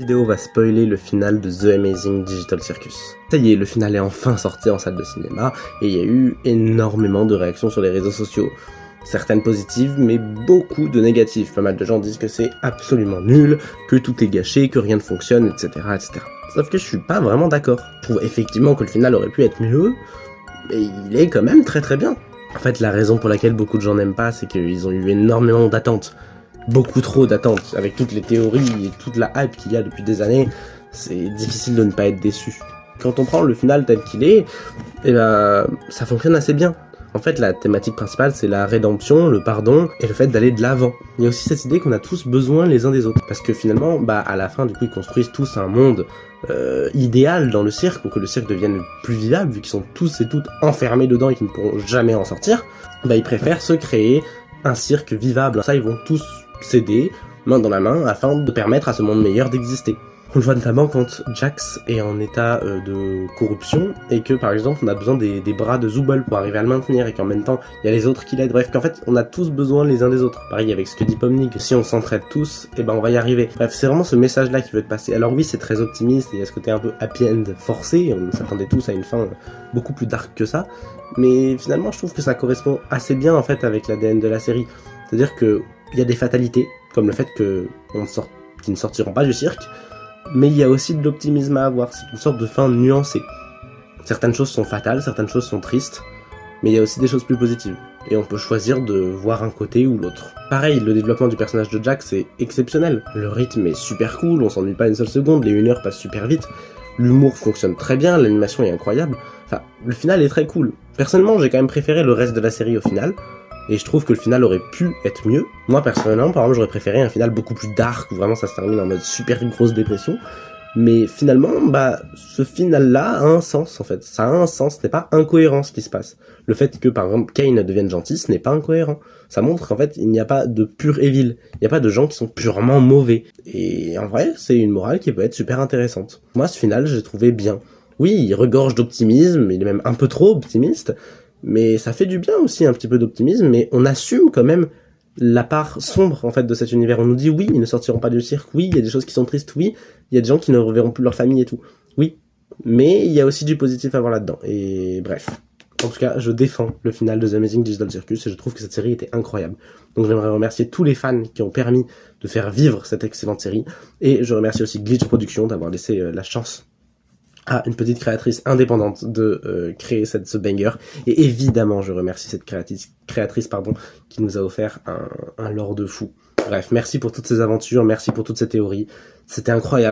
Cette vidéo va spoiler le final de The Amazing Digital Circus. Ça y est, le final est enfin sorti en salle de cinéma, et il y a eu énormément de réactions sur les réseaux sociaux. Certaines positives, mais beaucoup de négatives. Pas mal de gens disent que c'est absolument nul, que tout est gâché, que rien ne fonctionne, etc., etc. Sauf que je suis pas vraiment d'accord. Je trouve effectivement que le final aurait pu être mieux, mais il est quand même très très bien. En fait, la raison pour laquelle beaucoup de gens n'aiment pas, c'est qu'ils ont eu énormément d'attentes. Beaucoup trop d'attentes, avec toutes les théories et toute la hype qu'il y a depuis des années, c'est difficile de ne pas être déçu. Quand on prend le final tel qu'il est, eh ben, ça fonctionne assez bien. En fait, la thématique principale, c'est la rédemption, le pardon, et le fait d'aller de l'avant. Il y a aussi cette idée qu'on a tous besoin les uns des autres. Parce que finalement, à la fin, du coup, ils construisent tous un monde idéal dans le cirque, pour que le cirque devienne plus vivable, vu qu'ils sont tous et toutes enfermés dedans et qu'ils ne pourront jamais en sortir. Ils préfèrent se créer un cirque vivable. Ça, ils vont tous s'aider, main dans la main, afin de permettre à ce monde meilleur d'exister. On le voit notamment quand Jax est en état de corruption, et que par exemple on a besoin des bras de Zooble pour arriver à le maintenir, et qu'en même temps il y a les autres qui l'aident, bref, qu'en fait on a tous besoin les uns des autres. Pareil avec ce que dit Pomni, que si on s'entraide tous, et on va y arriver. Bref, c'est vraiment ce message là qui veut être passé. Alors oui, c'est très optimiste, et il y a ce côté un peu happy end forcé, on s'attendait tous à une fin beaucoup plus dark que ça, mais finalement je trouve que ça correspond assez bien en fait avec l'ADN de la série. C'est-à-dire que il y a des fatalités, comme le fait qu'ils ne sortiront pas du cirque, mais il y a aussi de l'optimisme à avoir, c'est une sorte de fin nuancée. Certaines choses sont fatales, certaines choses sont tristes, mais il y a aussi des choses plus positives, et on peut choisir de voir un côté ou l'autre. Pareil, le développement du personnage de Jax est exceptionnel, le rythme est super cool, on s'ennuie pas une seule seconde, les 1 heure passent super vite, l'humour fonctionne très bien, l'animation est incroyable, enfin, le final est très cool. Personnellement, j'ai quand même préféré le reste de la série au final, et je trouve que le final aurait pu être mieux. Moi, personnellement, par exemple, j'aurais préféré un final beaucoup plus dark, où vraiment ça se termine en mode super grosse dépression. Mais finalement, ce final-là a un sens, en fait. Ça a un sens, ce n'est pas incohérent ce qui se passe. Le fait que, par exemple, Kane devienne gentil, ce n'est pas incohérent. Ça montre qu'en fait, il n'y a pas de pur evil. Il n'y a pas de gens qui sont purement mauvais. Et en vrai, c'est une morale qui peut être super intéressante. Moi, ce final, j'ai trouvé bien. Oui, il regorge d'optimisme, il est même un peu trop optimiste, mais ça fait du bien aussi un petit peu d'optimisme, mais on assume quand même la part sombre en fait de cet univers. On nous dit oui, ils ne sortiront pas du cirque, oui, il y a des choses qui sont tristes, oui, il y a des gens qui ne reverront plus leur famille et tout, oui, mais il y a aussi du positif à voir là-dedans, et bref. En tout cas, je défends le final de The Amazing Digital Circus, et je trouve que cette série était incroyable. Donc j'aimerais remercier tous les fans qui ont permis de faire vivre cette excellente série, et je remercie aussi Glitch Productions d'avoir laissé la chance à une petite créatrice indépendante de créer ce banger, et évidemment je remercie cette créatrice qui nous a offert un lore de fou. Bref, merci pour toutes ces aventures, merci pour toutes ces théories, c'était incroyable.